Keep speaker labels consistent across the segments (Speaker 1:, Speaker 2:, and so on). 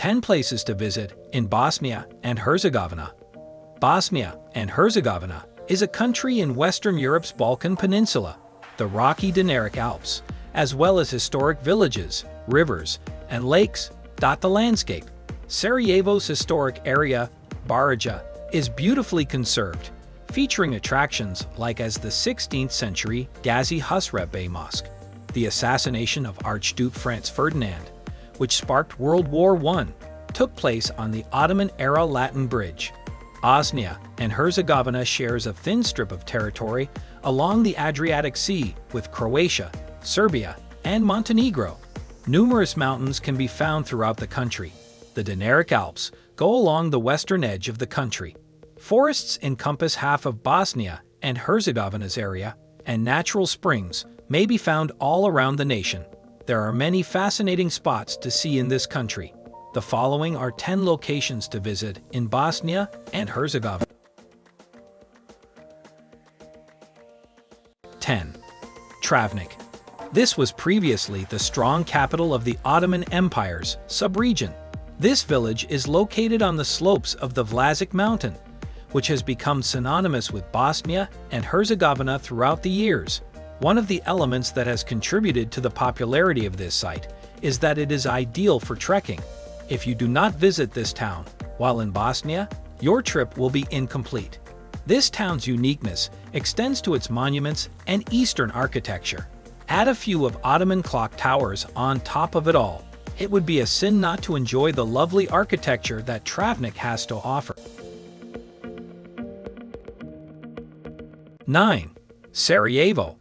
Speaker 1: 10 places to visit in Bosnia and Herzegovina. Bosnia and Herzegovina is a country in Western Europe's Balkan Peninsula, the rocky Dinaric Alps, as well as historic villages, rivers, and lakes dot the landscape. Sarajevo's historic area, Barraja, is beautifully conserved, featuring attractions like as the 16th century Gazi Husrev Bey Mosque, the assassination of Archduke Franz Ferdinand, which sparked World War I, took place on the Ottoman-era Latin Bridge. Bosnia and Herzegovina shares a thin strip of territory along the Adriatic Sea with Croatia, Serbia, and Montenegro. Numerous mountains can be found throughout the country. The Dinaric Alps go along the western edge of the country. Forests encompass half of Bosnia and Herzegovina's area, and natural springs may be found all around the nation. There are many fascinating spots to see in this country. The following are 10 locations to visit in Bosnia and Herzegovina. 10. Travnik. This was previously the strong capital of the Ottoman Empire's sub-region. This village is located on the slopes of the Vlasic Mountain, which has become synonymous with Bosnia and Herzegovina throughout the years. One of the elements that has contributed to the popularity of this site is that it is ideal for trekking. If you do not visit this town while in Bosnia, your trip will be incomplete. This town's uniqueness extends to its monuments and Eastern architecture. Add a few of Ottoman clock towers on top of it all. It would be a sin not to enjoy the lovely architecture that Travnik has to offer. 9. Sarajevo.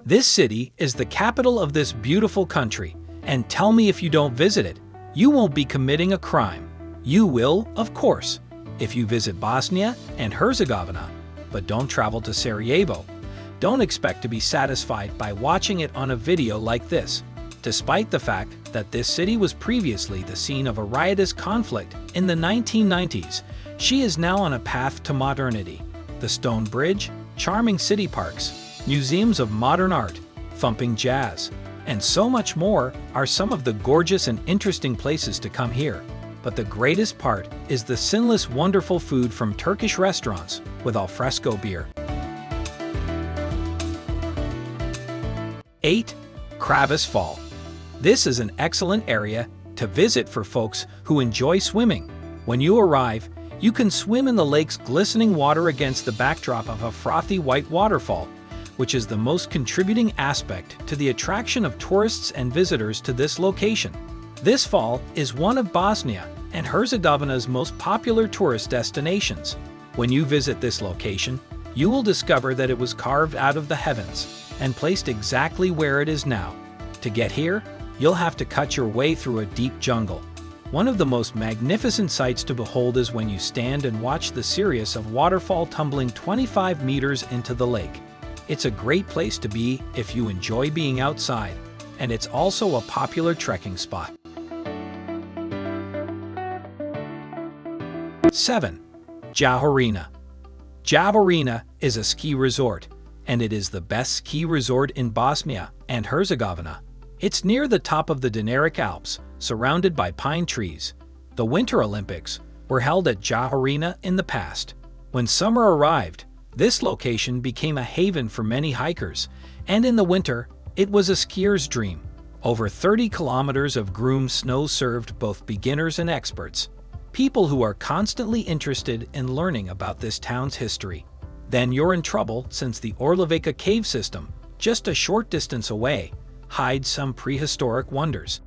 Speaker 1: This city is the capital of this beautiful country, and tell me if you don't visit it, you won't be committing a crime. You will, of course, if you visit Bosnia and Herzegovina, but don't travel to Sarajevo. Don't expect to be satisfied by watching it on a video like this. Despite the fact that this city was previously the scene of a riotous conflict in the 1990s, she is now on a path to modernity. The Stone Bridge, charming city parks, museums of modern art, thumping jazz, and so much more are some of the gorgeous and interesting places to come here. But the greatest part is the sinless wonderful food from Turkish restaurants with alfresco beer. 8. Kravis Fall. This is an excellent area to visit for folks who enjoy swimming. When you arrive, you can swim in the lake's glistening water against the backdrop of a frothy white waterfall, which is the most contributing aspect to the attraction of tourists and visitors to this location. This fall is one of Bosnia and Herzegovina's most popular tourist destinations. When you visit this location, you will discover that it was carved out of the heavens and placed exactly where it is now. To get here, you'll have to cut your way through a deep jungle. One of the most magnificent sights to behold is when you stand and watch the Sirius of waterfall tumbling 25 meters into the lake. It's a great place to be if you enjoy being outside, and it's also a popular trekking spot. 7. Jahorina. Jahorina is a ski resort, and it is the best ski resort in Bosnia and Herzegovina. It's near the top of the Dinaric Alps, surrounded by pine trees. The Winter Olympics were held at Jahorina in the past. When summer arrived, this location became a haven for many hikers, and in the winter, it was a skier's dream. Over 30 kilometers of groomed snow served both beginners and experts, people who are constantly interested in learning about this town's history. Then you're in trouble since the Orlovica cave system, just a short distance away, hides some prehistoric wonders.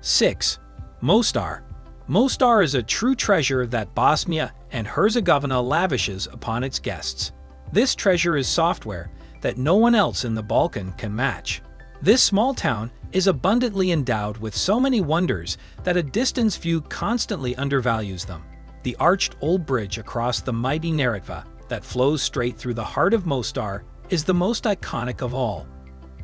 Speaker 1: 6. Mostar. Mostar is a true treasure that Bosnia and Herzegovina lavishes upon its guests. This treasure is software that no one else in the Balkan can match. This small town is abundantly endowed with so many wonders that a distance view constantly undervalues them. The arched old bridge across the mighty Neretva that flows straight through the heart of Mostar is the most iconic of all.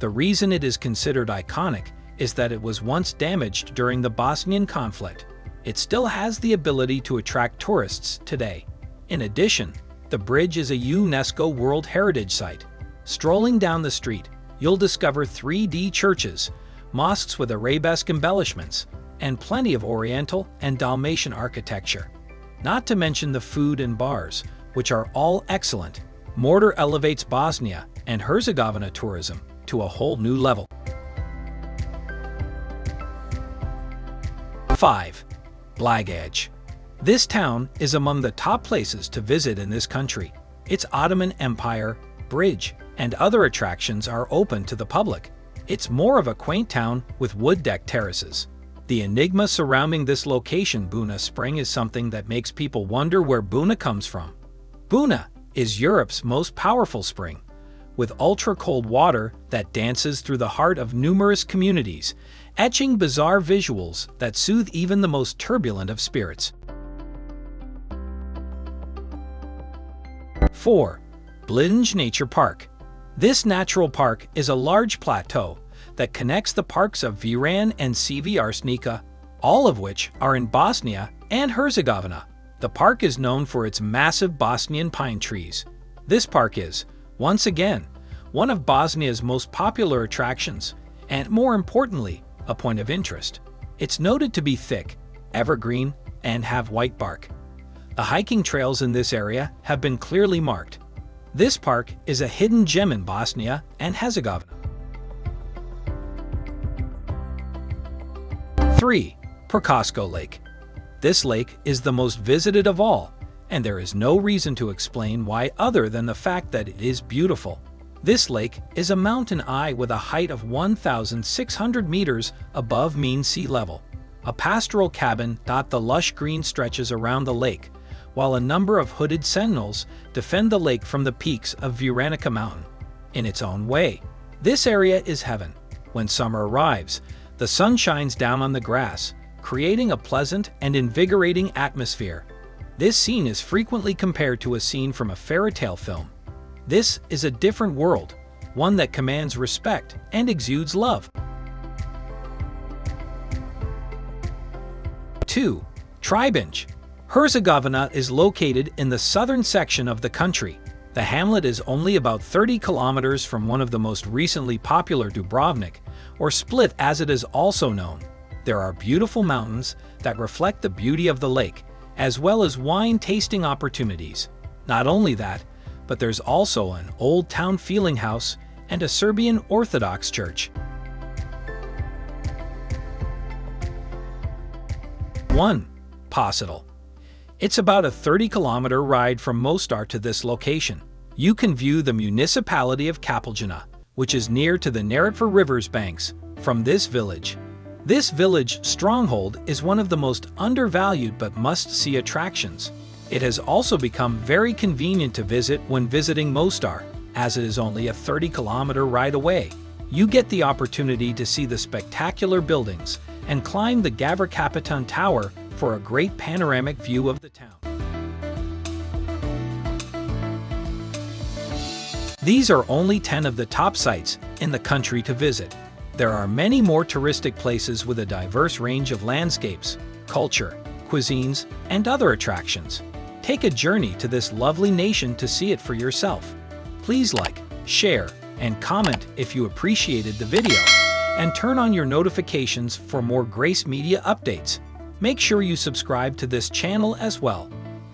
Speaker 1: The reason it is considered iconic is that it was once damaged during the Bosnian conflict. It still has the ability to attract tourists today. In addition, the bridge is a UNESCO World Heritage Site. Strolling down the street, you'll discover 3D churches, mosques with arabesque embellishments, and plenty of Oriental and Dalmatian architecture. Not to mention the food and bars, which are all excellent. Mortar elevates Bosnia and Herzegovina tourism to a whole new level. 5. Blagaj. This town is among the top places to visit in this country. Its Ottoman Empire, bridge, and other attractions are open to the public. It's more of a quaint town with wood-decked terraces. The enigma surrounding this location, Buna Spring, is something that makes people wonder where Buna comes from. Buna is Europe's most powerful spring, with ultra-cold water that dances through the heart of numerous communities, etching bizarre visuals that soothe even the most turbulent of spirits. 4. Blidinj Nature Park. This natural park is a large plateau that connects the parks of Viran and Sivi Arsnika, all of which are in Bosnia and Herzegovina. The park is known for its massive Bosnian pine trees. This park is, once again, one of Bosnia's most popular attractions, and more importantly, a point of interest. It's noted to be thick, evergreen, and have white bark. The hiking trails in this area have been clearly marked. This park is a hidden gem in Bosnia and Herzegovina. 3. Prkasko Lake. This lake is the most visited of all, and there is no reason to explain why other than the fact that it is beautiful. This lake is a mountain eye with a height of 1,600 meters above mean sea level. A pastoral cabin dot the lush green stretches around the lake, while a number of hooded sentinels defend the lake from the peaks of Viranica Mountain. In its own way, this area is heaven. When summer arrives, the sun shines down on the grass, creating a pleasant and invigorating atmosphere. This scene is frequently compared to a scene from a fairy tale film. This is a different world, one that commands respect and exudes love. 2. Trebinj. Herzegovina is located in the southern section of the country. The hamlet is only about 30 kilometers from one of the most recently popular Dubrovnik, or Split as it is also known. There are beautiful mountains that reflect the beauty of the lake, as well as wine tasting opportunities. Not only that, but there's also an old town feeling house and a Serbian Orthodox church. 1. Possetal. It's about a 30-kilometer ride from Mostar to this location. You can view the municipality of Kapeljana, which is near to the Neretva River's banks, from this village. This village stronghold is one of the most undervalued but must-see attractions. It has also become very convenient to visit when visiting Mostar, as it is only a 30-kilometer ride away. You get the opportunity to see the spectacular buildings and climb the Gavr Kapitan Tower for a great panoramic view of the town. These are only 10 of the top sites in the country to visit. There are many more touristic places with a diverse range of landscapes, culture, cuisines, and other attractions. Take a journey to this lovely nation to see it for yourself. Please like, share, and comment if you appreciated the video, and turn on your notifications for more Grace Media updates. Make sure you subscribe to this channel as well.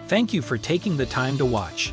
Speaker 1: Thank you for taking the time to watch.